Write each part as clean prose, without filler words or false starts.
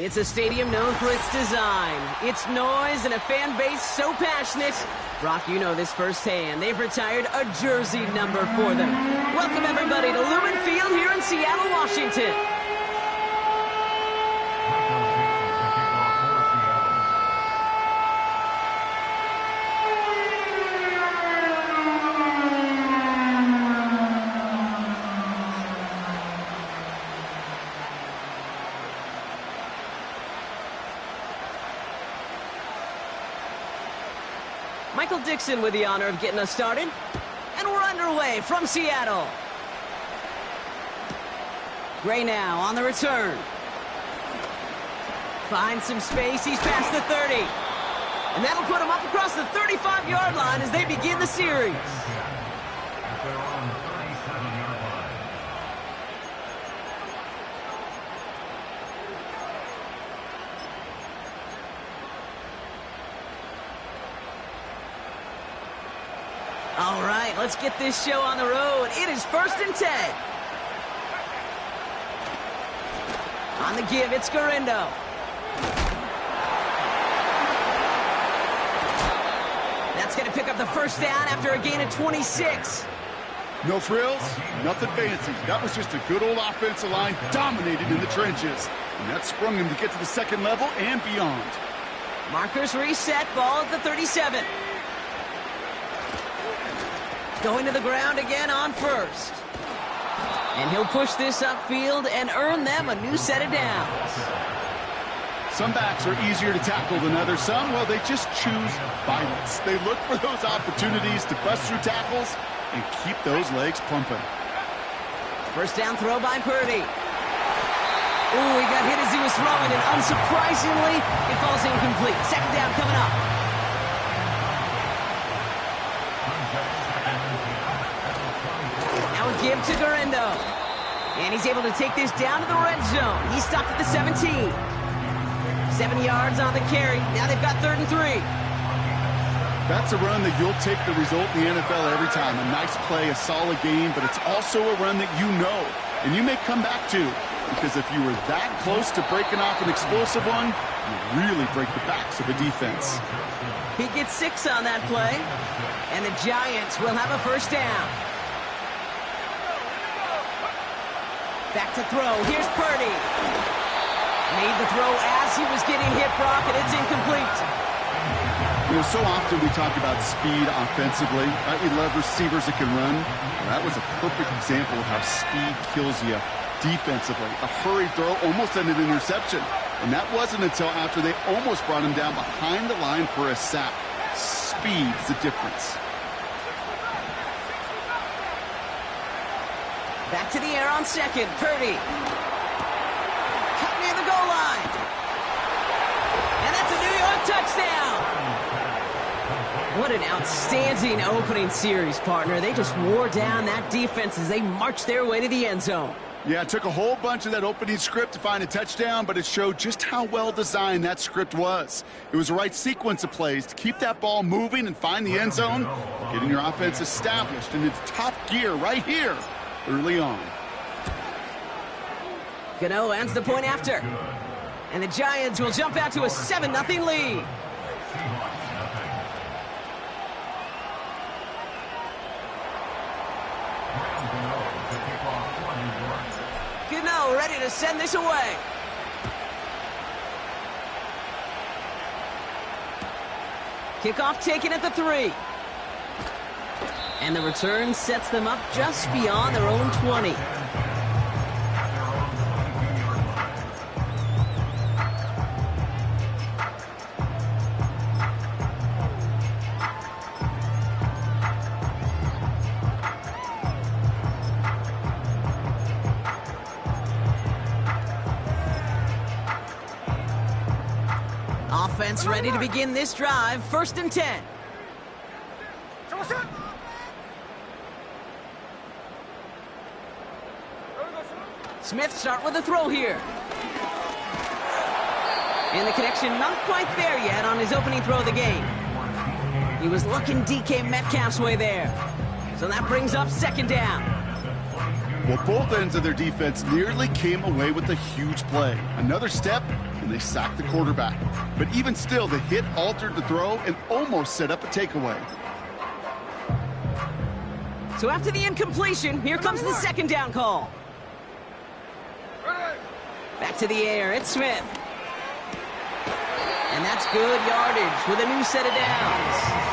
It's a stadium known for its design, its noise, and a fan base so passionate. Brock, you know this firsthand. They've retired a jersey number for them. Welcome, everybody, to Lumen Field here in Seattle, Washington. Michael Dixon with the honor of getting us started. And we're underway from Seattle. Gray now on the return. Finds some space. He's past the 30. And that'll put him up across the 35-yard line as they begin the series. All right, let's get this show on the road. It is 1st and 10. On the give, it's Garindo. That's going to pick up the first down after a gain of 26. No frills, nothing fancy. That was just a good old offensive line dominated in the trenches. And that sprung him to get to the second level and beyond. Markers reset, ball at the 37. Going to the ground again on first. And he'll push this upfield and earn them a new set of downs. Some backs are easier to tackle than others. Some, well, they just choose violence. They look for those opportunities to bust through tackles and keep those legs pumping. First down throw by Purdy. Ooh, he got hit as he was throwing, and unsurprisingly, it falls incomplete. Second down coming up. Now a give to Garindo. And he's able to take this down to the red zone. He's stopped at the 17. 7 yards on the carry. Now they've got 3rd and 3. That's a run that you'll take the result in the NFL every time. A nice play, a solid game, but it's also a run that you know, and you may come back to, because if you were that close to breaking off an explosive one, you really break the backs of a defense. He gets 6 on that play, and the Giants will have a first down. Back to throw. Here's Purdy. Made the throw as he was getting hit, Brock, and it's incomplete. You know, so often we talk about speed offensively. Right? We love receivers that can run. Well, that was a perfect example of how speed kills you defensively. A hurried throw almost ended in interception. And that wasn't until after they almost brought him down behind the line for a sack. Speed's the difference. Back to the air on second. Purdy. Cut near the goal line. And that's a New York touchdown. What an outstanding opening series, partner. They just wore down that defense as they marched their way to the end zone. Yeah, it took a whole bunch of that opening script to find a touchdown, but it showed just how well designed that script was. It was the right sequence of plays to keep that ball moving and find the end zone, getting your offense established in its top gear right here early on. Gano ends the point after. And the Giants will jump out to a 7-0 lead. Gano ready to send this away. Kickoff taken at the 3. And the return sets them up just beyond their own 20. Offense ready to begin this drive. 1st and 10. Smith start with a throw here. And the connection not quite there yet on his opening throw of the game. He was looking DK Metcalf's way there. So that brings up 2nd down. Well, both ends of their defense nearly came away with a huge play. Another step, and they sacked the quarterback. But even still, the hit altered the throw and almost set up a takeaway. So after the incompletion, here comes the second down call. Back to the air, it's Smith. And that's good yardage with a new set of downs.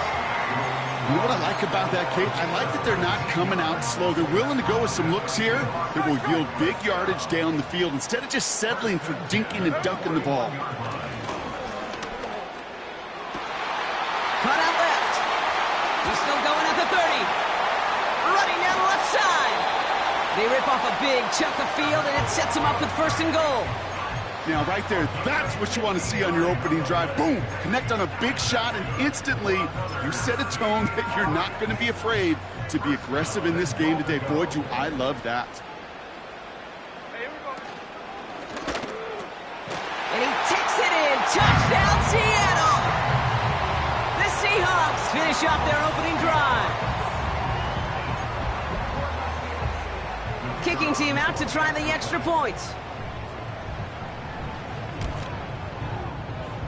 You know what I like about that, Kate? I like that they're not coming out slow. They're willing to go with some looks here that will yield big yardage down the field instead of just settling for dinking and dunking the ball. Cut out left. He's still going at the 30. Running down the left side. They rip off a big chunk of field, and it sets them up with first and goal. Now, right there, that's what you want to see on your opening drive. Boom! Connect on a big shot, and instantly you set a tone that you're not going to be afraid to be aggressive in this game today. Boy, do I love that. And he takes it in. Touchdown, Seattle! The Seahawks finish off their opening drive. Kicking team out to try the extra points.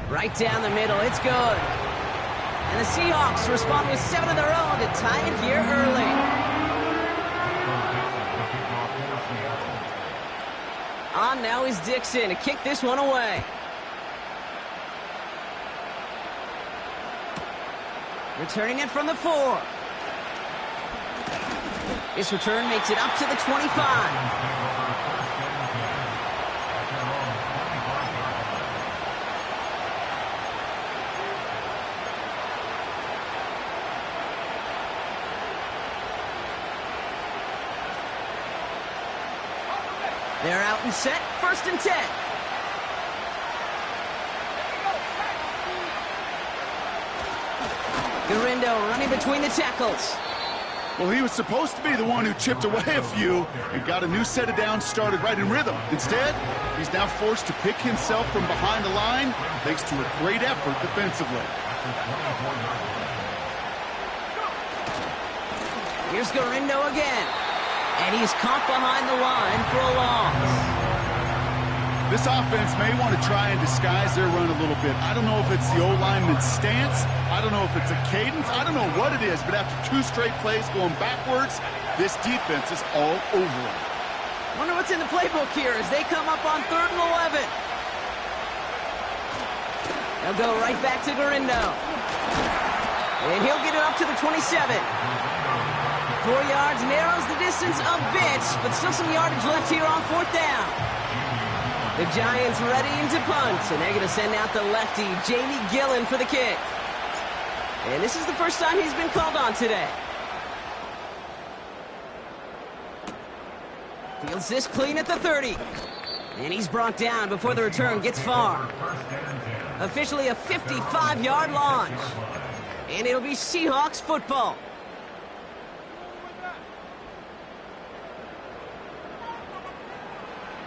Right down the middle, it's good. And the Seahawks respond with 7 of their own to tie it here early. On now is Dixon to kick this one away. Returning it from the 4. This return makes it up to the 25. They're out and set, 1st and 10. Garindo running between the tackles. Well, he was supposed to be the one who chipped away a few and got a new set of downs started right in rhythm. Instead, he's now forced to pick himself from behind the line thanks to a great effort defensively. Here's Garindo again. And he's caught behind the line for a loss. This offense may want to try and disguise their run a little bit. I don't know if it's the O-lineman's stance. I don't know if it's a cadence. I don't know what it is. But after 2 straight plays going backwards, this defense is all over it. Wonder what's in the playbook here as they come up on 3rd and 11. They'll go right back to Garindo. And he'll get it up to the 27. 4 yards narrows the distance a bit, but still some yardage left here on 4th down. The Giants readying to punt, and they're going to send out the lefty, Jamie Gillen, for the kick. And this is the first time he's been called on today. Fields this clean at the 30. And he's brought down before the return gets far. Officially a 55-yard launch. And it'll be Seahawks football.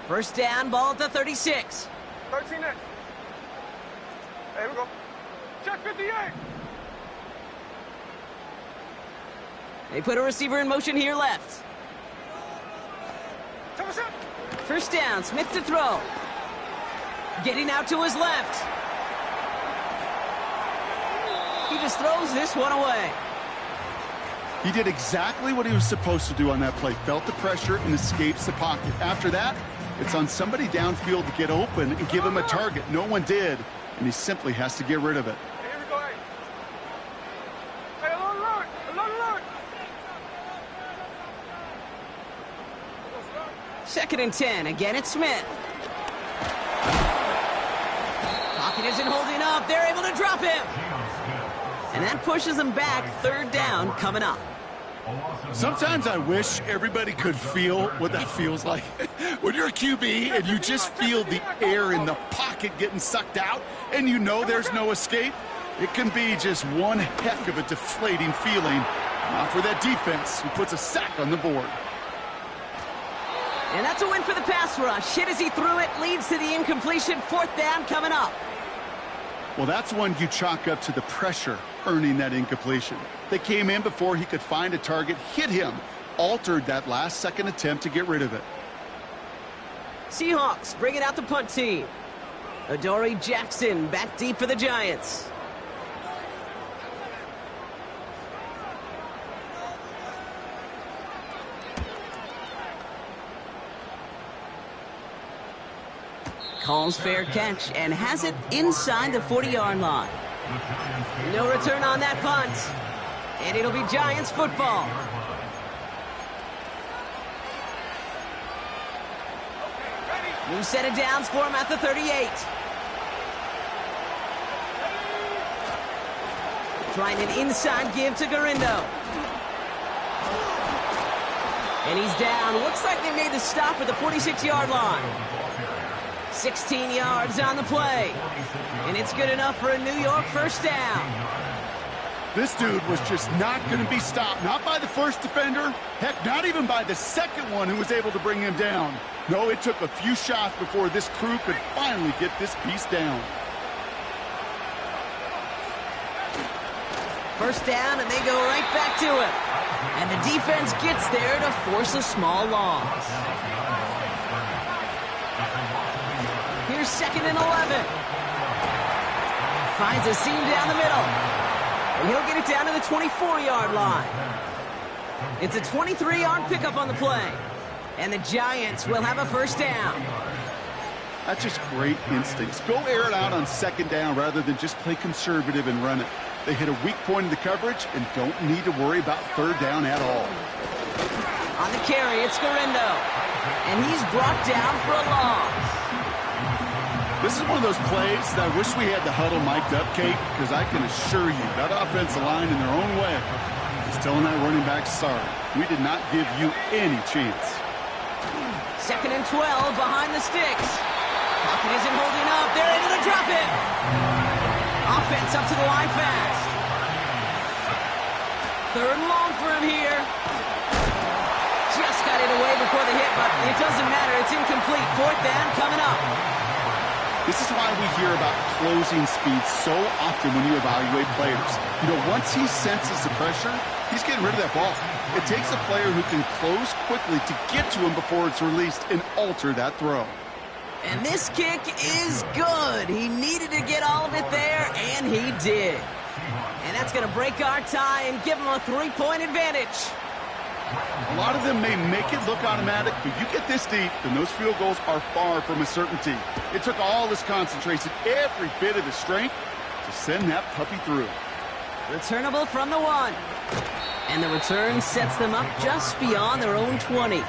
First down, ball at the 36. 13 in. Here we go. Check 58. They put a receiver in motion here left. First down, Smith to throw. Getting out to his left. He just throws this one away. He did exactly what he was supposed to do on that play. Felt the pressure and escapes the pocket. After that, it's on somebody downfield to get open and give him a target. No one did, and he simply has to get rid of it. Here we go, hey, alert, alert. 2nd and 10. Again, it's Smith. Pocket isn't holding up. They're able to drop him. And that pushes them back. 3rd down coming up. Sometimes I wish everybody could feel what that feels like. When you're a QB and you just feel the air in the pocket getting sucked out and you know there's no escape, it can be just one heck of a deflating feeling. For that defense who puts a sack on the board. And that's a win for the pass rush. Hit as he threw it, leads to the incompletion. 4th down coming up. Well, that's one you chalk up to the pressure earning that incompletion. They came in before he could find a target, hit him, altered that last-second attempt to get rid of it. Seahawks bring it out the punt team. Adoree Jackson back deep for the Giants. Calls fair catch and has it inside the 40-yard line. No return on that punt. And it'll be Giants football. New set of downs for him at the 38. Trying an inside give to Garindo. And he's down. Looks like they made the stop at the 46-yard line. 16 yards on the play. And it's good enough for a New York first down. This dude was just not going to be stopped. Not by the first defender. Heck, not even by the second one who was able to bring him down. No, it took a few shots before this crew could finally get this piece down. First down, and they go right back to it. And the defense gets there to force a small loss. Here's 2nd and 11. Finds a seam down the middle. And he'll get it down to the 24-yard line. It's a 23-yard pickup on the play. And the Giants will have a first down. That's just great instincts. Go air it out on 2nd down rather than just play conservative and run it. They hit a weak point in the coverage and don't need to worry about 3rd down at all. On the carry, it's Garindo. And he's brought down for a loss. This is one of those plays that I wish we had the huddle mic'd up, Kate, because I can assure you that offensive line in their own way is telling that running back, sorry, we did not give you any chance. 2nd and 12 behind the sticks. Pocket isn't holding up. They're able to drop it. Offense up to the line fast. 3rd and long for him here. Just got it away before the hit, but it doesn't matter. It's incomplete. 4th down coming up. This is why we hear about closing speed so often when you evaluate players. You know, once he senses the pressure, he's getting rid of that ball. It takes a player who can close quickly to get to him before it's released and alter that throw. And this kick is good. He needed to get all of it there, and he did. And that's going to break our tie and give him a 3-point advantage. A lot of them may make it look automatic, but you get this deep, and those field goals are far from a certainty. It took all his concentration, every bit of his strength, to send that puppy through. Returnable from the 1. And the return sets them up just beyond their own 20.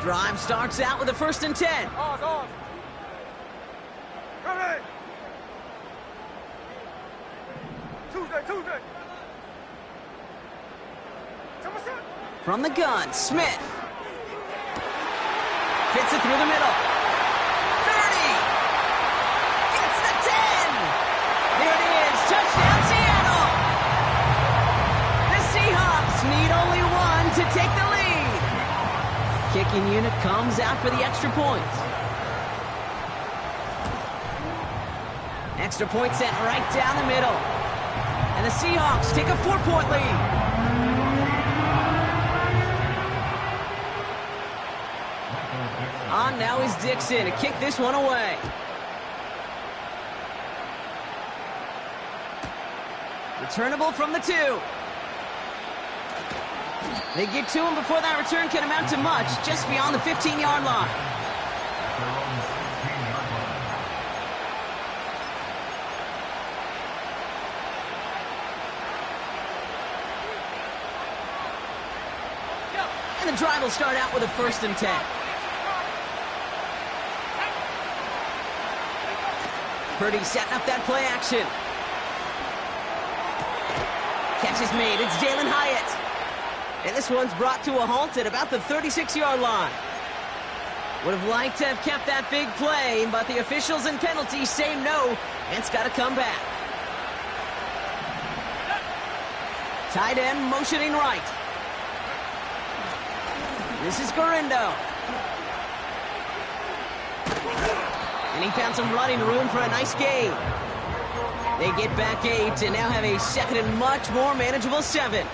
Drive starts out with a 1st and 10. On. Ready. Tuesday. From the gun, Smith. Fits it through the middle. 30. Gets the 10. There it is. Touchdown, Seattle. The Seahawks need only 1 to take the lead. Kicking unit comes out for the extra point. Extra point sent right down the middle. And the Seahawks take a 4-point lead. On now is Dixon to kick this one away. Returnable from the 2. They get to him before that return can amount to much, just beyond the 15-yard line. And the drive will start out with a 1st and 10. Purdy setting up that play action. Catch is made. It's Jalen Hyatt. And this one's brought to a halt at about the 36-yard line. Would have liked to have kept that big play, but the officials and penalties say no, and it's got to come back. Tight end motioning right. This is Gorindo. And he found some running room for a nice gain. They get back 8 and now have a second and much more manageable 7.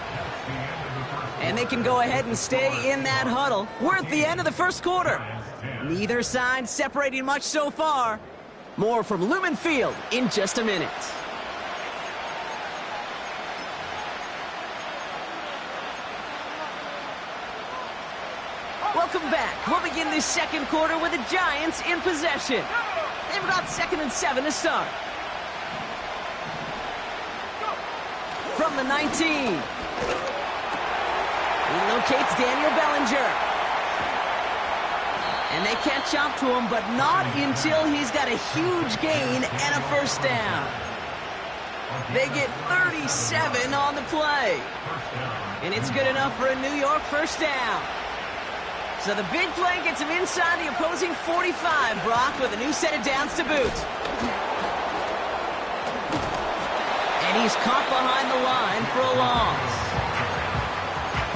And they can go ahead and stay in that huddle. We're at the end of the first quarter. Neither side separating much so far. More from Lumen Field in just a minute. Welcome back. We'll begin this second quarter with the Giants in possession. They've got 2nd and 7 to start. From the 19. He locates Daniel Bellinger. And they catch up to him, but not until he's got a huge gain and a first down. They get 37 on the play. And it's good enough for a New York first down. So the big play gets him inside the opposing 45, Brock, with a new set of downs to boot. And he's caught behind the line for a loss.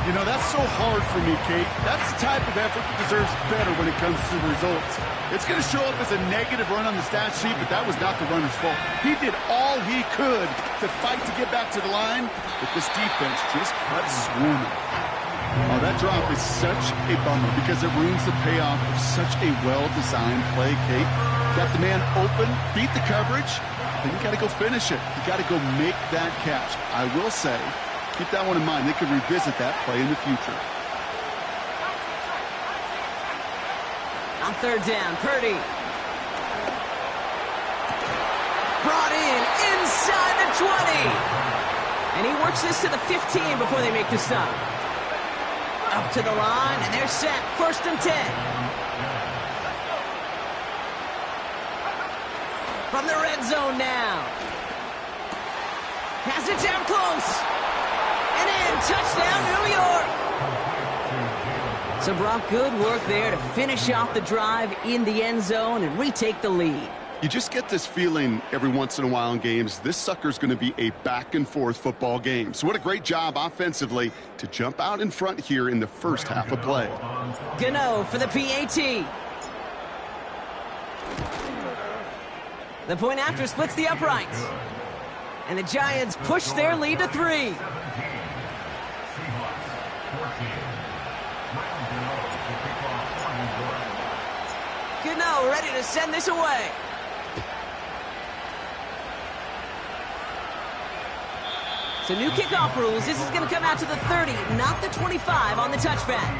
You know, that's so hard for me, Kate. That's the type of effort that deserves better when it comes to the results. It's going to show up as a negative run on the stat sheet, but that was not the runner's fault. He did all he could to fight to get back to the line, but this defense just kept swarming. Oh, that drop is such a bummer because it ruins the payoff of such a well-designed play, Kate. Got the man open, beat the coverage, then you got to go finish it. You got to go make that catch. I will say, keep that one in mind. They could revisit that play in the future. On third down, Purdy. Brought in inside the 20. And he works this to the 15 before they make the stop. Up to the line, and they're set. 1st and 10. From the red zone now. Has it down close. And in, touchdown, New York. So Brock, good work there to finish off the drive in the end zone and retake the lead. You just get this feeling every once in a while in games, this sucker's going to be a back-and-forth football game. So what a great job offensively to jump out in front here in the first half of play. Gano for the PAT. The point after splits the uprights. And the Giants push their lead to 3. Gano ready to send this away. So new kickoff rules. This is going to come out to the 30, not the 25 on the touchback.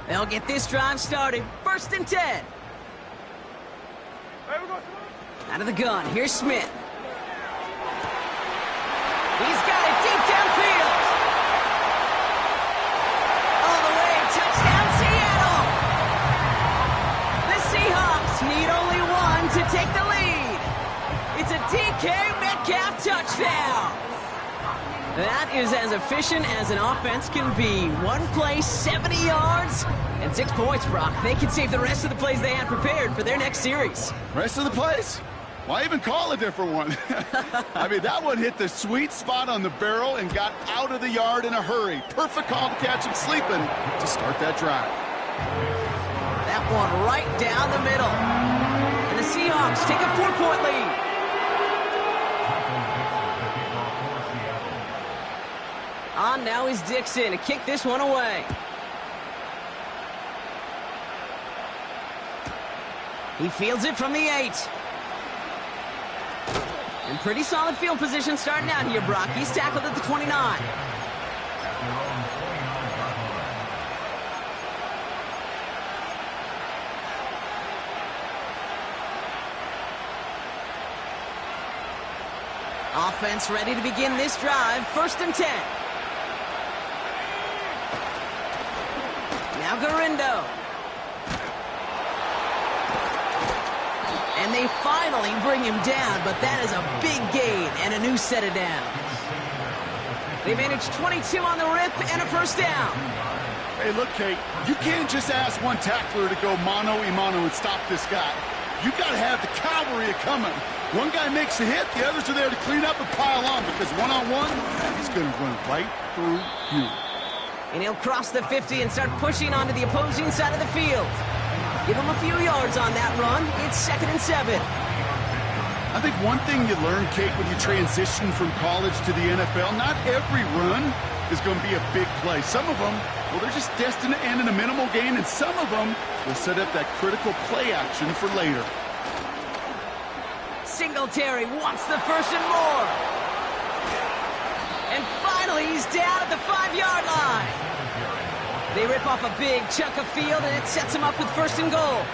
They'll get this drive started. 1st and 10. Out of the gun, here's Smith. He's got it deep downfield. All the way, touchdown Seattle. The Seahawks need only one to take the lead. It's a DK Metcalf touchdown. That is as efficient as an offense can be. One play, 70 yards, and 6 points, Brock. They can save the rest of the plays they had prepared for their next series. Rest of the plays? Why even call a different one? I mean, that one hit the sweet spot on the barrel and got out of the yard in a hurry. Perfect call to catch him sleeping to start that drive. That one right down the middle. And the Seahawks take a 4-point lead. On now is Dixon to kick this one away. He fields it from the 8. And pretty solid field position starting out here, Brock. He's tackled at the 29. Offense ready to begin this drive. 1st and 10. Now Gorindo. And they finally bring him down, but that is a big gain and a new set of downs. They managed 22 on the rip and a first down. Hey, look, Kate, you can't just ask one tackler to go mano-a-mano and stop this guy. You got to have the cavalry coming. One guy makes a hit, the others are there to clean up and pile on, because one-on-one, he's going to run right through you. And he'll cross the 50 and start pushing onto the opposing side of the field. Give him a few yards on that run. It's 2nd and 7. I think one thing you learn, Kate, when you transition from college to the NFL, not every run is going to be a big play. Some of them, well, they're just destined to end in a minimal gain, and some of them will set up that critical play action for later. Singletary wants the first and more. And finally, he's down at the 5-yard line. They rip off a big chunk of field, and it sets him up with 1st and goal.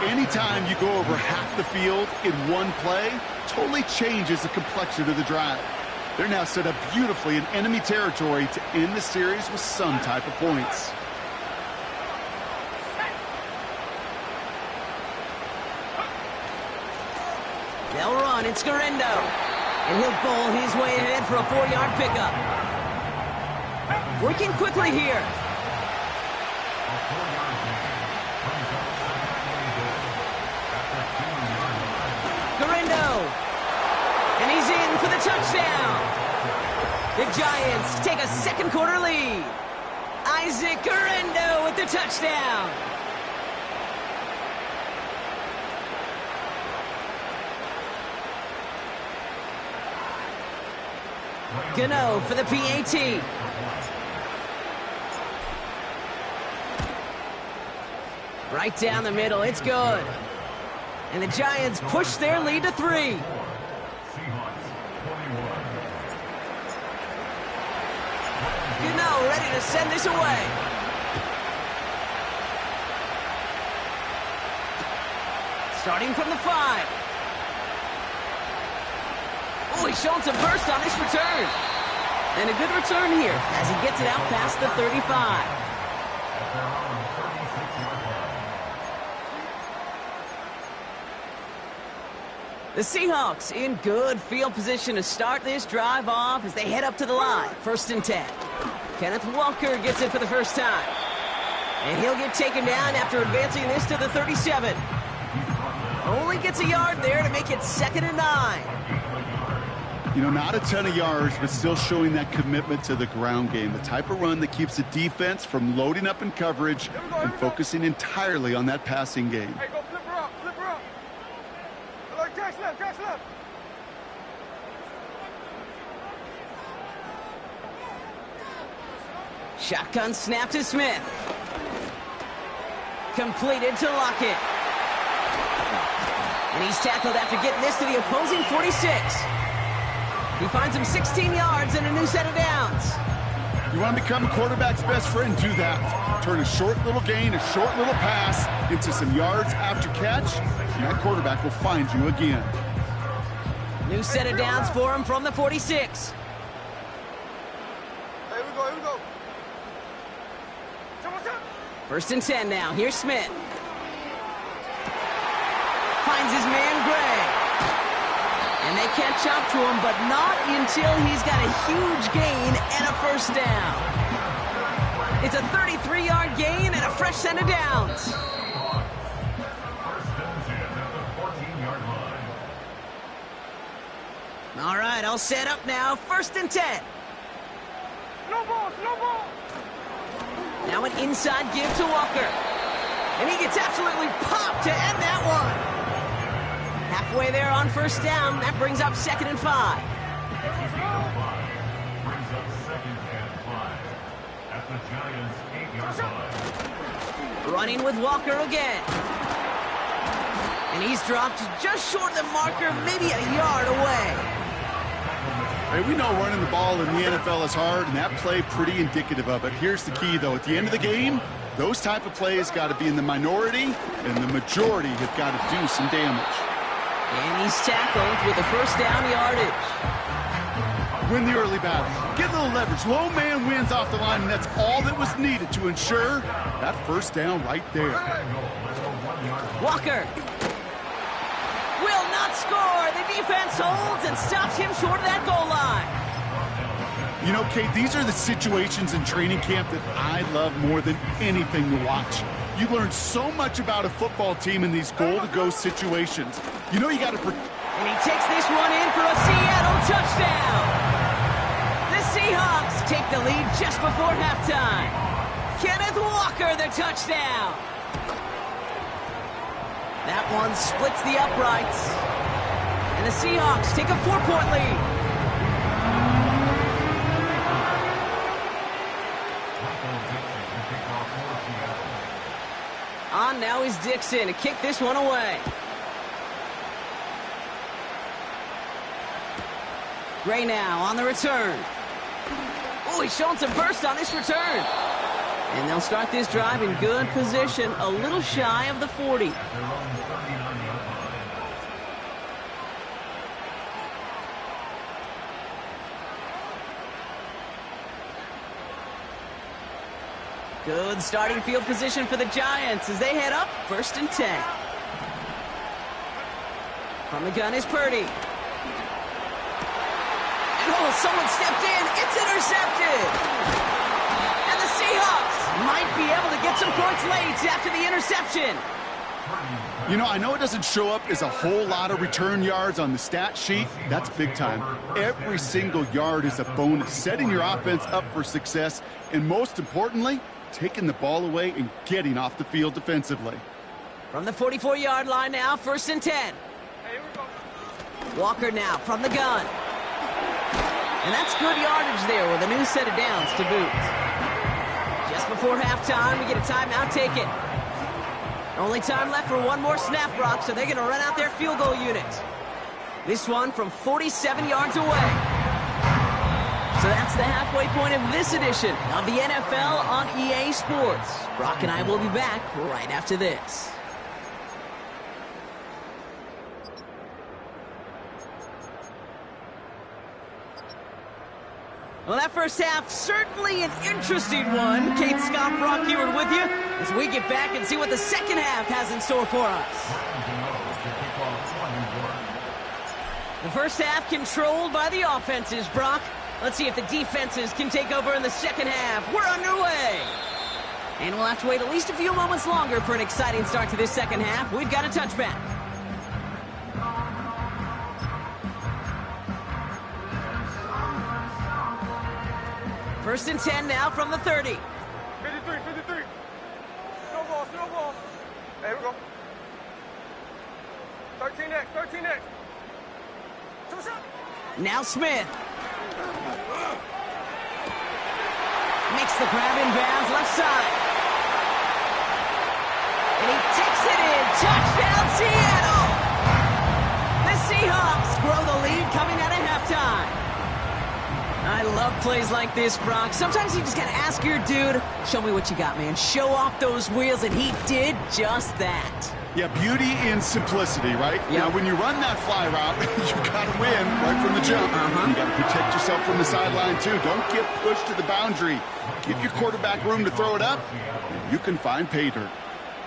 Anytime you go over half the field in one play, totally changes the complexion of the drive. They're now set up beautifully in enemy territory to end the series with some type of points. They'll run. It's Garendo. And he'll bowl his way ahead for a 4-yard pickup. Working quickly here. Garendo. And he's in for the touchdown. The Giants take a 2nd quarter lead. Isaac Garendo with the touchdown. Gano for the PAT. Right down the middle, it's good. And the Giants push their lead to 3. Gano ready to send this away. Starting from the 5. Oh, he's showing some burst on this return. And a good return here as he gets it out past the 35. The Seahawks in good field position to start this drive off as they head up to the line. 1st and 10. Kenneth Walker gets it for the first time. And he'll get taken down after advancing this to the 37. Only gets a yard there to make it 2nd and 9. You know, not a ton of yards, but still showing that commitment to the ground game. The type of run that keeps the defense from loading up in coverage and focusing entirely on that passing game. Hey, go flip her up, flip her up. Like Jack's left, Jack's left. Shotgun snap to Smith. Completed to Lockett. And he's tackled after getting this to the opposing 46. He finds him 16 yards and a new set of downs. You want to become a quarterback's best friend? Do that. Turn a short little gain, a short little pass into some yards after catch, and that quarterback will find you again. New set of downs for him from the 46. Here we go, here we go. 1st and 10 now. Here's Smith. Finds his man Gray. And they catch up to him, but not until he's got a huge gain and a 1st down. It's a 33-yard gain and a fresh set of downs. All right, all set up now. 1st and 10. No ball, no ball. Now an inside give to Walker. And he gets absolutely popped to end that one. Halfway there on 1st down. That brings up 2nd and 5. Running with Walker again. And he's dropped just short of the marker, maybe a yard away. Hey, we know running the ball in the NFL is hard, and that play pretty indicative of it. Here's the key, though. At the end of the game, those type of plays got to be in the minority, and the majority have got to do some damage. And he's tackled with the 1st down yardage. Win the early battle. Get a little leverage. Low man wins off the line, and that's all that was needed to ensure that 1st down right there. Walker will not score. The defense holds and stops him short of that goal line. You You know, Kate, these are the situations in training camp that I love more than anything to watch. You learn so much about a football team in these goal-to-go situations. You know you got to... And he takes this one in for a Seattle touchdown. The Seahawks take the lead just before halftime. Kenneth Walker, the touchdown. That one splits the uprights. And the Seahawks take a 4-point lead. On now is Dixon to kick this one away. Gray now on the return. Oh, he's showing some burst on this return. And they'll start this drive in good position, a little shy of the 40. Good starting field position for the Giants as they head up 1st and 10. From the gun is Purdy. And oh, someone stepped in. It's intercepted. And the Seahawks might be able to get some points late after the interception. You know, I know it doesn't show up as a whole lot of return yards on the stat sheet. That's big time. Every single yard is a bonus, setting your offense up for success, and most importantly, taking the ball away and getting off the field defensively. From the 44-yard line now, 1st and 10. Hey, here we go. Walker now from the gun. And that's good yardage there with a new set of downs to boot. Just before halftime, we get a timeout taken. Only time left for one more snap, Brock, so they're going to run out their field goal unit. This one from 47 yards away. So that's the halfway point of this edition of the NFL on EA Sports. Brock and I will be back right after this. Well, that first half, certainly an interesting one. Kate, Scott, Brock Ewart with you as we get back and see what the second half has in store for us. The first half controlled by the offenses, Brock. Let's see if the defenses can take over in the second half. We're underway. And we'll have to wait at least a few moments longer for an exciting start to this second half. We've got a touchback. First and 10 now from the 30. 53. Snowball. Hey, here we go. 13 next. Now Smith. Makes the grab in bounds left side. And he takes it in. Touchdown, Seattle! The Seahawks grow the lead coming out of halftime. I love plays like this, Brock. Sometimes you just got to ask your dude, show me what you got, man. Show off those wheels, and he did just that. Yeah, beauty in simplicity, right? Yep. Now, when you run that fly route, you got to win right from the jump. You got to protect yourself from the sideline, too. Don't get pushed to the boundary. Give your quarterback room to throw it up, and you can find pay dirt.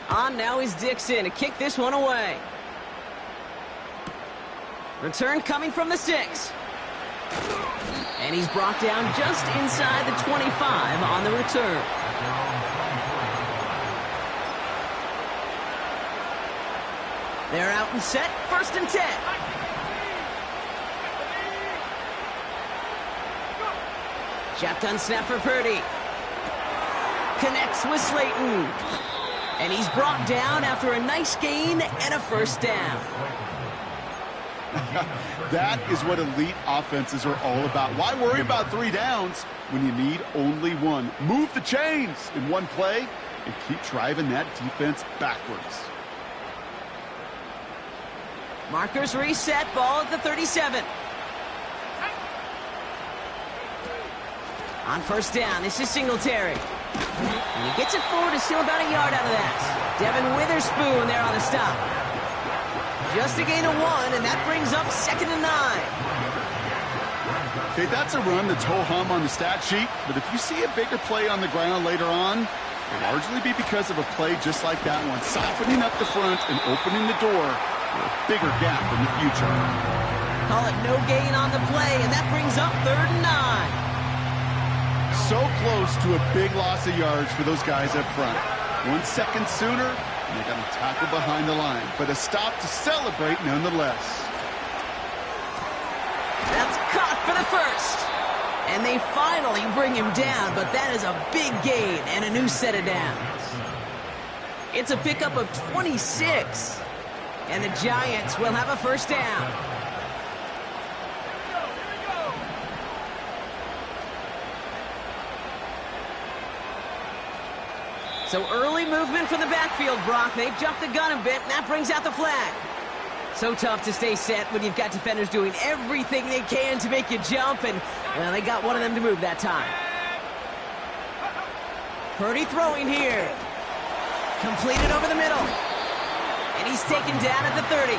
On now is Dixon to kick this one away. Return coming from the 6. And he's brought down just inside the 25 on the return. They're out and set, 1st and 10. Shotgun snap for Purdy. Connects with Slayton. And he's brought down after a nice gain and a 1st down. That is what elite offenses are all about. Why worry about 3 downs when you need only 1? Move the chains in one play and keep driving that defense backwards. Markers reset, ball at the 37. On 1st down, this is Singletary. And he gets it forward to steal about a yard out of that. Devin Witherspoon there on the stop. Just a gain of 1, and that brings up 2nd and 9. Okay, that's a run that's ho-hum on the stat sheet, but if you see a bigger play on the ground later on, it'll largely be because of a play just like that one, softening up the front and opening the door for a bigger gap in the future. Call it no gain on the play, and that brings up 3rd and 9. so close to a big loss of yards for those guys up front. 1 second sooner, and they got to tackle behind the line. But a stop to celebrate nonetheless. That's caught for the first. And they finally bring him down, but that is a big gain and a new set of downs. It's a pickup of 26. And the Giants will have a first down. So early movement from the backfield, Brock. They've jumped the gun a bit, and that brings out the flag. So tough to stay set when you've got defenders doing everything they can to make you jump, and, well, they got one of them to move that time. Purdy throwing here. Completed over the middle. And he's taken down at the 30.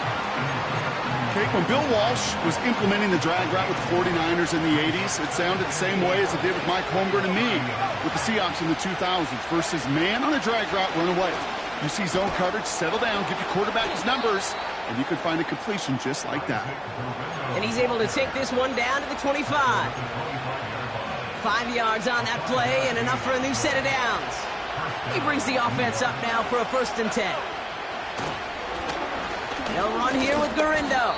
Okay, when Bill Walsh was implementing the drag route with the 49ers in the 80s, it sounded the same way as it did with Mike Holmgren and me with the Seahawks in the 2000s. Versus man on the drag route, run away. You see zone coverage, settle down, give your quarterback his numbers, and you could find a completion just like that. And he's able to take this one down to the 25. 5 yards on that play and enough for a new set of downs. He brings the offense up now for a 1st and 10. They'll run here with Garindo.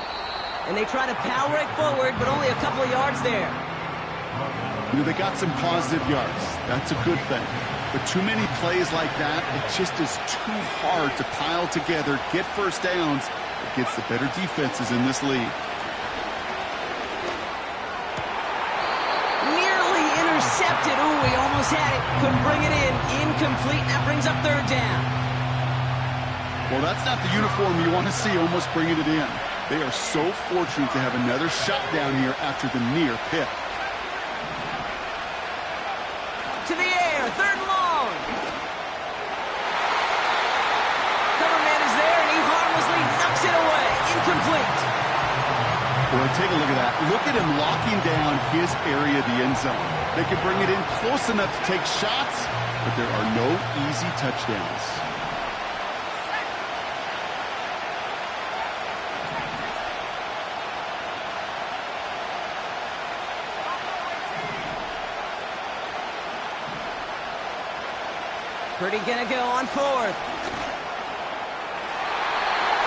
And they try to power it forward, but only a couple of yards there. You know, they got some positive yards. That's a good thing. But too many plays like that, it just is too hard to pile together, get first downs against the better defenses in this league. Nearly intercepted. Ooh, he almost had it. Couldn't bring it in. Incomplete. That brings up 3rd down. Well, that's not the uniform you want to see almost bringing it in. They are so fortunate to have another shot down here after the near pick. To the air. 3rd and long. Cover man is there, and he harmlessly knocks it away. Incomplete. Boy, take a look at that. Look at him locking down his area of the end zone. They can bring it in close enough to take shots, but there are no easy touchdowns. Purdy gonna go on 4th.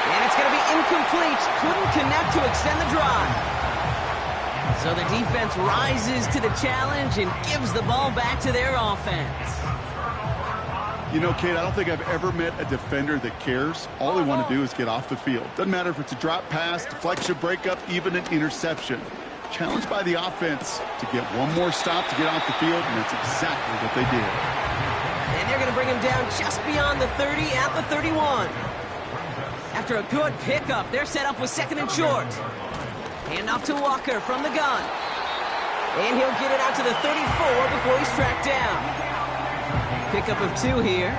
And it's gonna be incomplete. Couldn't connect to extend the drive. So the defense rises to the challenge and gives the ball back to their offense. You know, Kate, I don't think I've ever met a defender that cares. All they want to do is get off the field. Doesn't matter if it's a drop pass, deflection, breakup, even an interception. Challenged by the offense to get one more stop to get off the field, and that's exactly what they did. And they're going to bring him down just beyond the 30 at the 31. After a good pickup, they're set up with 2nd and short. Hand off to Walker from the gun. And he'll get it out to the 34 before he's tracked down. Pickup of 2 here.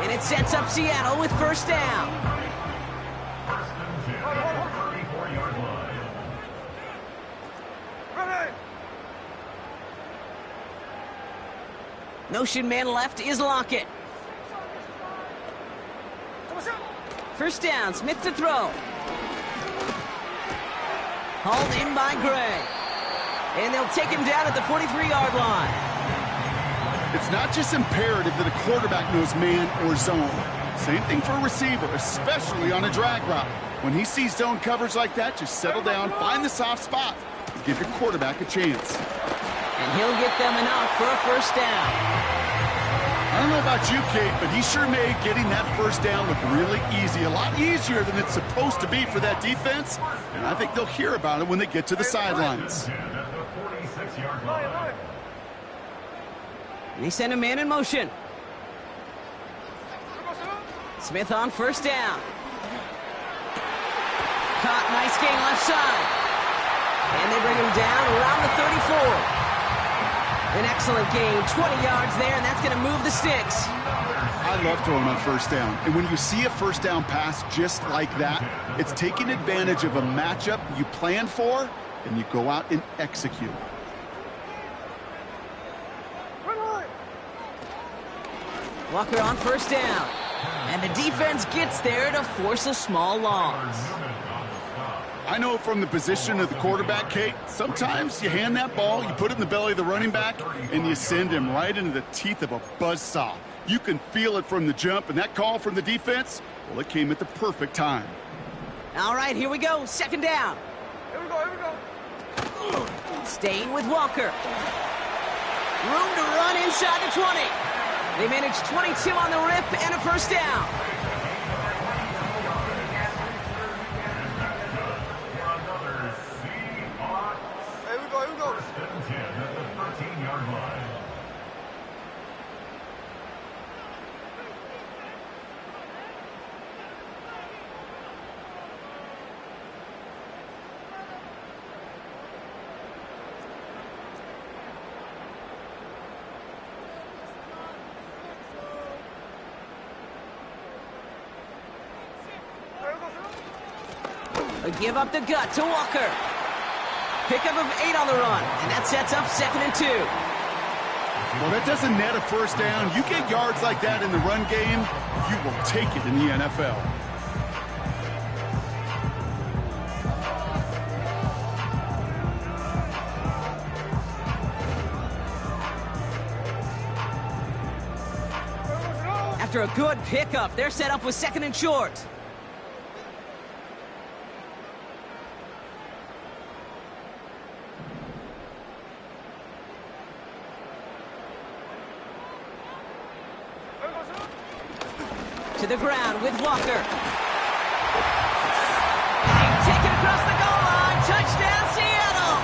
And it sets up Seattle with 1st down. Notion man left is Lockett. 1st down, Smith to throw. Hauled in by Gray. And they'll take him down at the 43-yard line. It's not just imperative that a quarterback knows man or zone. Same thing for a receiver, especially on a drag route. When he sees zone coverage like that, just settle down, find the soft spot, and give your quarterback a chance. And he'll get them enough for a 1st down. I don't know about you, Kate, but he sure made getting that 1st down look really easy. A lot easier than it's supposed to be for that defense. And I think they'll hear about it when they get to the sidelines. And he sent a man in motion. Smith on 1st down. Caught, nice gain left side. And they bring him down around the 34. An excellent gain, 20 yards there, and that's going to move the sticks. I love throwing on 1st down. And when you see a 1st down pass just like that, it's taking advantage of a matchup you planned for, and you go out and execute. Walker on 1st down. And the defense gets there to force a small loss. I know from the position of the quarterback, Kate, sometimes you hand that ball, you put it in the belly of the running back, and you send him right into the teeth of a buzzsaw. You can feel it from the jump, and that call from the defense, well, it came at the perfect time. All right, here we go. Second down. Here we go, here we go. Staying with Walker. Room to run inside the 20. They managed 22 on the rip and a first down. Here we go, here we go. A give up the gut to Walker. Pickup of 8 on the run, and that sets up 2nd and 2. Well, that doesn't net a first down. You get yards like that in the run game, you will take it in the NFL. After a good pickup, they're set up with 2nd and short. To the ground with Walker. And take it across the goal line. Touchdown, Seattle!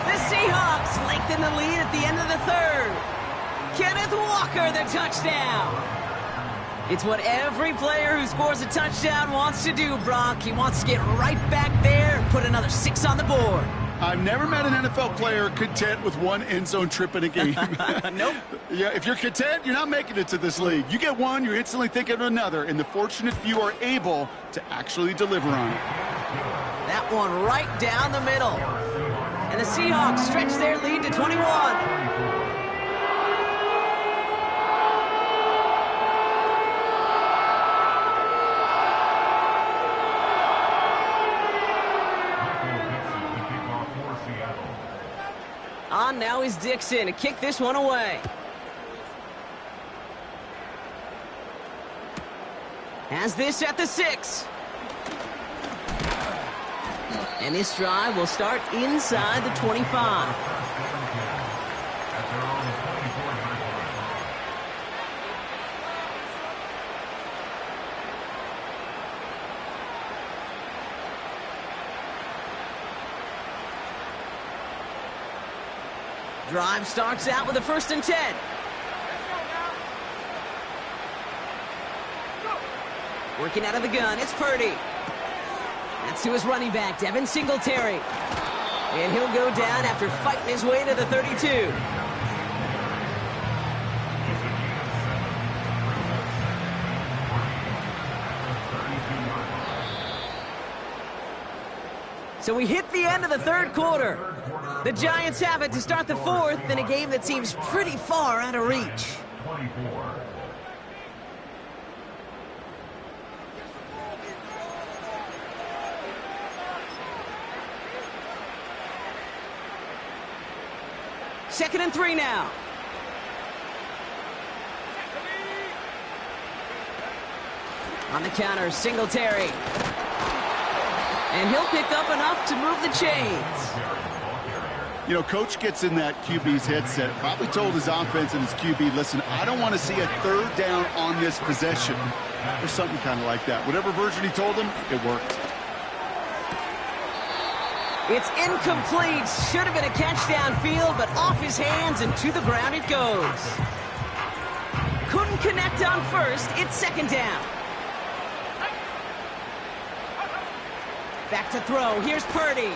The Seahawks lengthen the lead at the end of the 3rd. Kenneth Walker, the touchdown. It's what every player who scores a touchdown wants to do, Brock. He wants to get right back there and put another 6 on the board. I've never met an NFL player content with one end zone trip in a game. Nope. Yeah, if you're content, you're not making it to this league. You get one, you're instantly thinking of another, and the fortunate few are able to actually deliver on it. That one right down the middle. And the Seahawks stretch their lead to 21. On now is Dixon to kick this one away. Has this at the 6. And this drive will start inside the 25. Drive starts out with a 1st and 10. Working out of the gun, it's Purdy. That's to his running back, Devin Singletary. And he'll go down after fighting his way to the 32. So we hit the end of the 3rd quarter. The Giants have it to start the 4th in a game that seems pretty far out of reach. 24. Second and 3 now. On the counter, Singletary. And he'll pick up enough to move the chains. You know, Coach gets in that QB's headset, probably told his offense and his QB, listen, I don't want to see a 3rd down on this possession. Or something kind of like that. Whatever version he told him, it worked. It's incomplete. Should have been a catch downfield, but off his hands and to the ground it goes. Couldn't connect on 1st. It's 2nd down. Back to throw. Here's Purdy.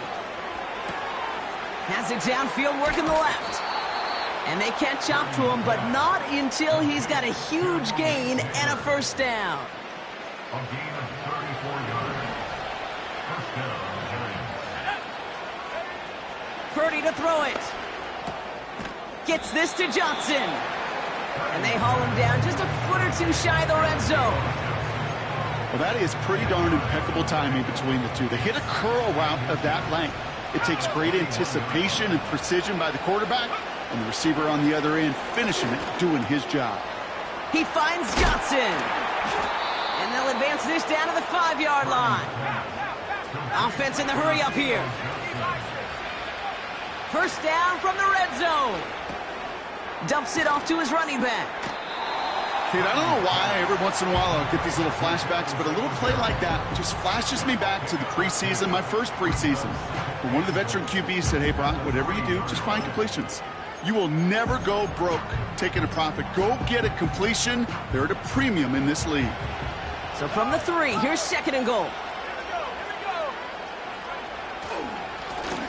Has it downfield, working the left. And they catch up to him, but not until he's got a huge gain and a 1st down. A gain of 34 yards. 1st down, Giants. Purdy to throw it. Gets this to Johnson. And they haul him down just a foot or two shy of the red zone. Well, that is pretty darn impeccable timing between the two. They hit a curl route of that length. It takes great anticipation and precision by the quarterback, and the receiver on the other end finishing it, doing his job. He finds Johnson. And they'll advance this down to the 5-yard line. Offense in the hurry up here. First down from the red zone. Dumps it off to his running back. Kid, I don't know why every once in a while I'll get these little flashbacks, but a little play like that just flashes me back to the preseason, my first preseason. When one of the veteran QBs said, hey, Brock, whatever you do, just find completions. You will never go broke taking a profit. Go get a completion. They're at a premium in this league. So from the 3, here's 2nd and goal.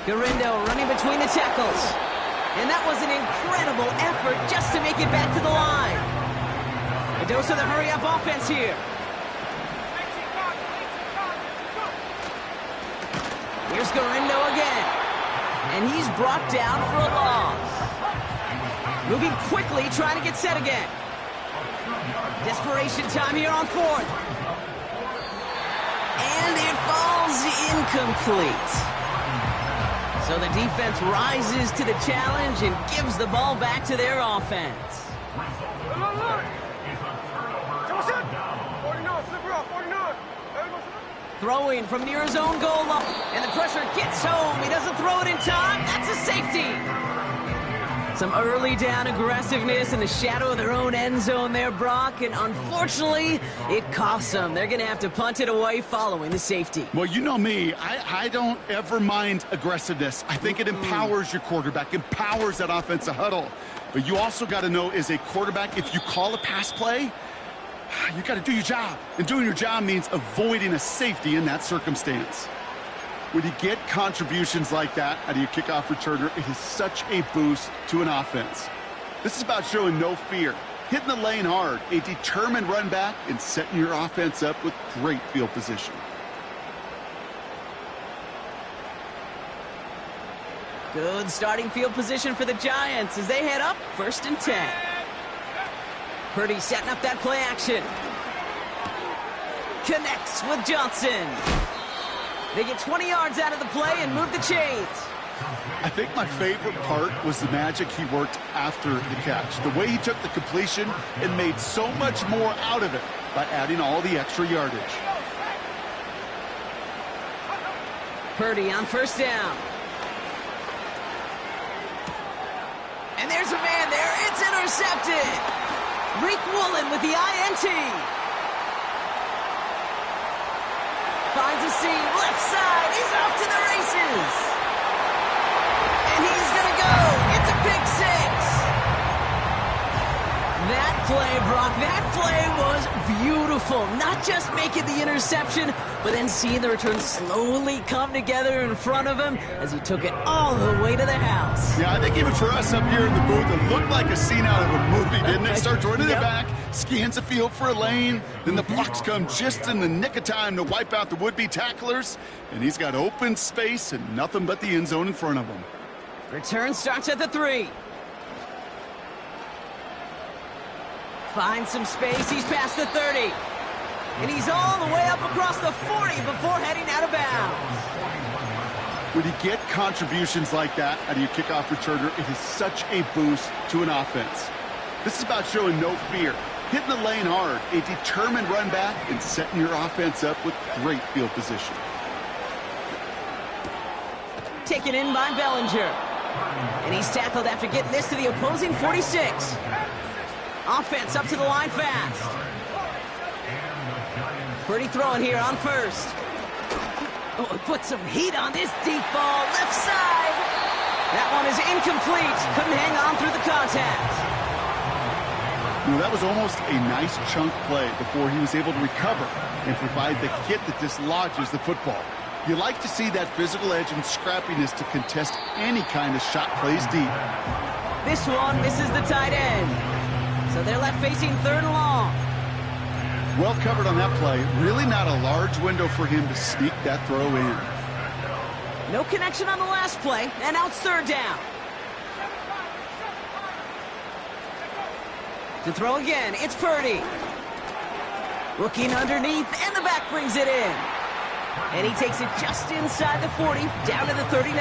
Garindo running between the tackles. And that was an incredible effort just to make it back to the line. A dose of the hurry-up offense here. Here's Garindo again. And he's brought down for a loss. Moving quickly, trying to get set again. Desperation time here on 4th. And it falls incomplete. So the defense rises to the challenge and gives the ball back to their offense. Throwing from near his own goal line, and the pressure gets home. He doesn't throw it in time. That's a safety. Some early down aggressiveness in the shadow of their own end zone there, Brock, and unfortunately, it costs them. They're going to have to punt it away following the safety. Well, you know me. I don't ever mind aggressiveness. I think it empowers your quarterback, empowers that offensive huddle. But you also got to know, as a quarterback, if you call a pass play, you got to do your job. And doing your job means avoiding a safety in that circumstance. When you get contributions like that out of your kickoff returner, it is such a boost to an offense. This is about showing no fear, hitting the lane hard, a determined run back, and setting your offense up with great field position. Good starting field position for the Giants as they head up 1st and 10. Purdy setting up that play action. Connects with Johnson. They get 20 yards out of the play and move the chains. I think my favorite part was the magic he worked after the catch. The way he took the completion and made so much more out of it by adding all the extra yardage. Purdy on 1st down. And there's a man there. It's intercepted. Reek Woolen with the INT. Finds a seam, left side, he's off to the races. And he's gonna go, it's a pick 6. That play, Brock, that play was beautiful. Not just making the interception, but then seeing the return slowly come together in front of him as he took it all the way to the house. Yeah, I think even for us up here in the booth, it looked like a scene out of a movie, didn't it? Starts running it back, scans the field for a lane, then the blocks come just in the nick of time to wipe out the would-be tacklers, and he's got open space and nothing but the end zone in front of him. Return starts at the 3. Finds some space, he's past the 30. And he's all the way up across the 40 before heading out of bounds. When you get contributions like that out of your kickoff returner, it is such a boost to an offense. This is about showing no fear, hitting the lane hard, a determined run back, and setting your offense up with great field position. Taken in by Bellinger. And he's tackled after getting this to the opposing 46. Offense up to the line fast. Purdy throwing here on 1st. Oh, put some heat on this deep ball, left side. That one is incomplete. Couldn't hang on through the contact. You know, that was almost a nice chunk play before he was able to recover and provide the hit that dislodges the football. You like to see that physical edge and scrappiness to contest any kind of shot plays deep. This one misses the tight end. So they're left facing 3rd and long. Well covered on that play. Really not a large window for him to sneak that throw in. No connection on the last play, and now it's 3rd down. To throw again, it's Purdy. Looking underneath, and the back brings it in. And he takes it just inside the 40, down to the 39.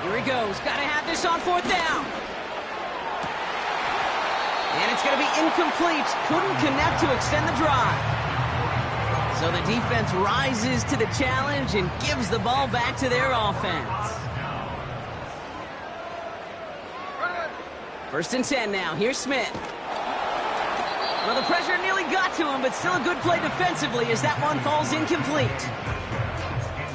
Here he goes. Got to have this on 4th down. And it's going to be incomplete. Couldn't connect to extend the drive. So the defense rises to the challenge and gives the ball back to their offense. 1st and 10 now. Here's Smith. Well, the pressure nearly got to him, but still a good play defensively as that one falls incomplete.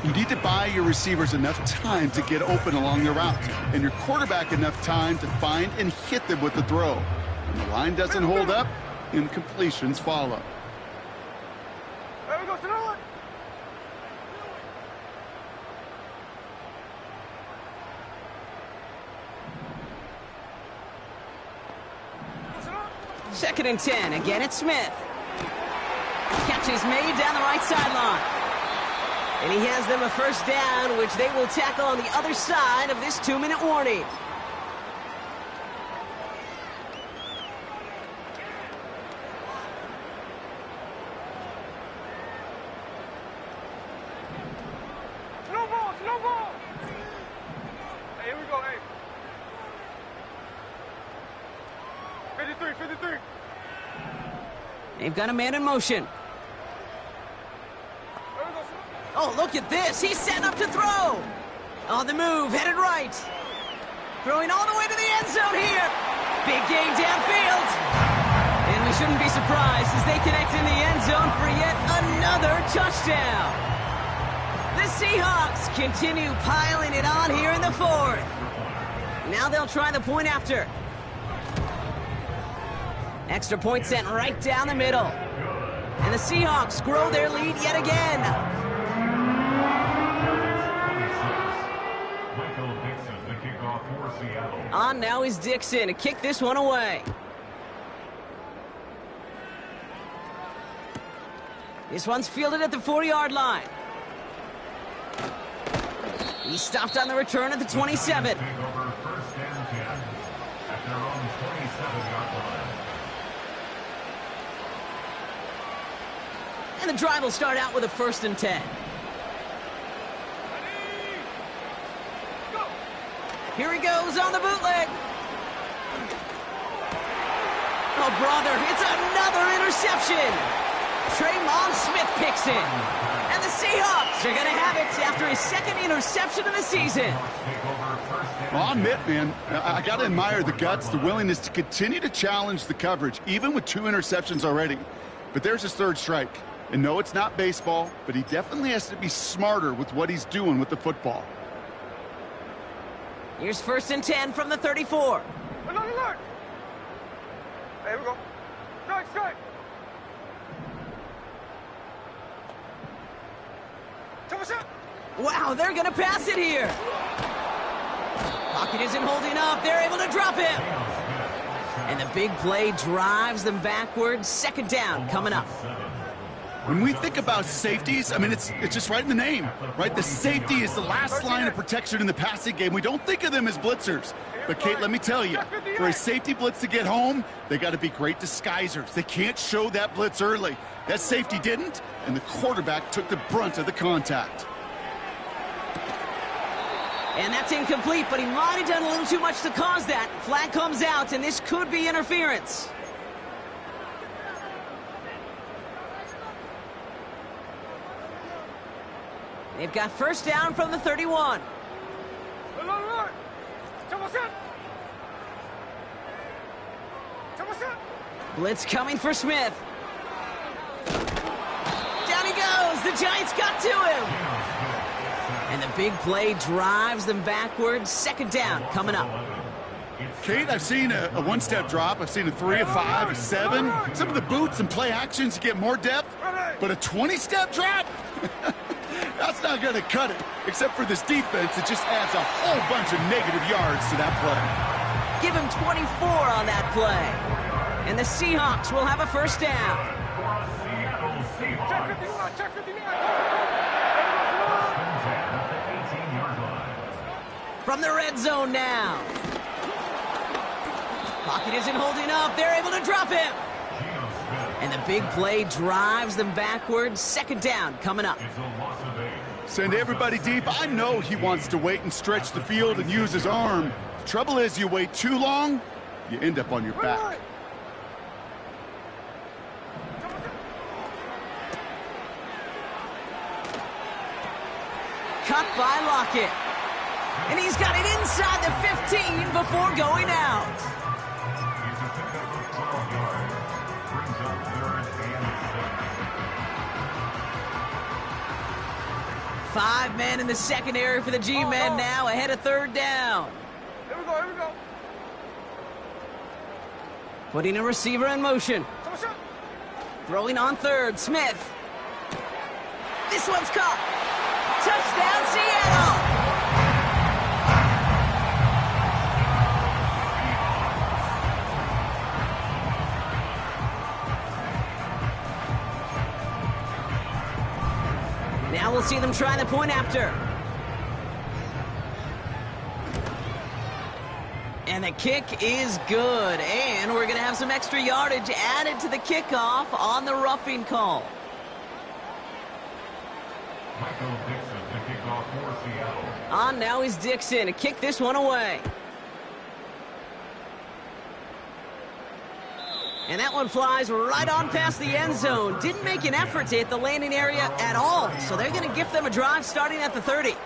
You need to buy your receivers enough time to get open along the route, and your quarterback enough time to find and hit them with the throw. When the line doesn't hold up, incompletions follow. There we go, to the line. Second and 10. Again, it's Smith. Catch is made down the right sideline. And he has them a 1st down, which they will tackle on the other side of this 2-minute warning. Slow ball, slow ball. Hey, here we go, hey. 53, 53. They've got a man in motion. There we go, slow. Oh, look at this. He's set up to throw. On the move, headed right. Throwing all the way to the end zone here. Big game downfield. And we shouldn't be surprised as they connect in the end zone for yet another touchdown. The Seahawks continue piling it on here in the 4th. Now they'll try the point after. Extra point sent right down the middle. And the Seahawks grow their lead yet again. On now is Dixon to kick this one away. This one's fielded at the 40-yard line. He's stopped on the return at the 27. And the drive will start out with a 1st and 10. Here he goes on the bootleg. Oh, brother, it's another interception. Tremon Smith picks it. And the Seahawks are going to have it after his 2nd interception of the season. Well, I'll admit, man, I got to admire the guts, the willingness to continue to challenge the coverage, even with 2 interceptions already. But there's his 3rd strike. And no, it's not baseball, but he definitely has to be smarter with what he's doing with the football. Here's 1st and 10 from the 34. Another look. Hey, here we go. Strike, strike. Wow, they're going to pass it here. Pocket isn't holding up. They're able to drop him. And the big play drives them backwards. 2nd down coming up. When we think about safeties, I mean, it's just right in the name, right? The safety is the last line of protection in the passing game. We don't think of them as blitzers. But, Kate, let me tell you, for a safety blitz to get home, they got to be great disguisers. They can't show that blitz early. That safety didn't, and the quarterback took the brunt of the contact. And that's incomplete, but he might have done a little too much to cause that. Flag comes out, and this could be interference. They've got 1st down from the 31. Blitz coming for Smith. Down he goes. The Giants got to him. And the big play drives them backwards. 2nd down coming up. Kate, I've seen a 1-step drop. I've seen a 3, a 5, a 7. Some of the boots and play actions get more depth. But a 20-step drop? That's not going to cut it. Except for this defense, it just adds a whole bunch of negative yards to that play. Give him 24 on that play. And the Seahawks will have a 1st down. Check 51, check 59. From the red zone now. Pocket isn't holding up. They're able to drop him. And the big play drives them backwards. Second down coming up. Send everybody deep. I know he wants to wait and stretch the field and use his arm. The trouble is, you wait too long, you end up on your back. Cut by Lockett. And he's got it inside the 15 before going out. 5 men in the secondary for the G-men now, ahead of third down. Here we go. Putting a receiver in motion. Throwing on third, Smith. This one's caught. Touchdown, Seattle! Now we'll see them try the point after. And the kick is good. And we're going to have some extra yardage added to the kickoff on the roughing call. Michael Dixon to kick off for Seattle. On now is Dixon to kick this one away. And that one flies right on past the end zone. Didn't make an effort to hit the landing area at all. So they're going to gift them a drive starting at the 30.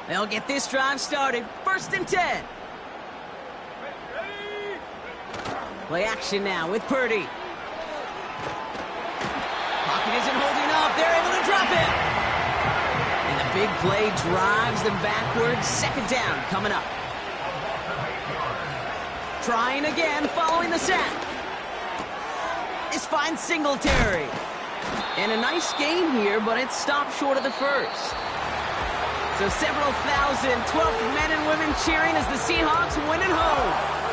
They'll get this drive started. 1st and 10. Play action now with Purdy. Pocket isn't holding up. They're able to drop it. And the big play drives them backwards. 2nd down coming up. Trying again following the sack. This finds Singletary. And a nice game here, but it stopped short of the first. So several thousand 12th men and women cheering as the Seahawks win at home.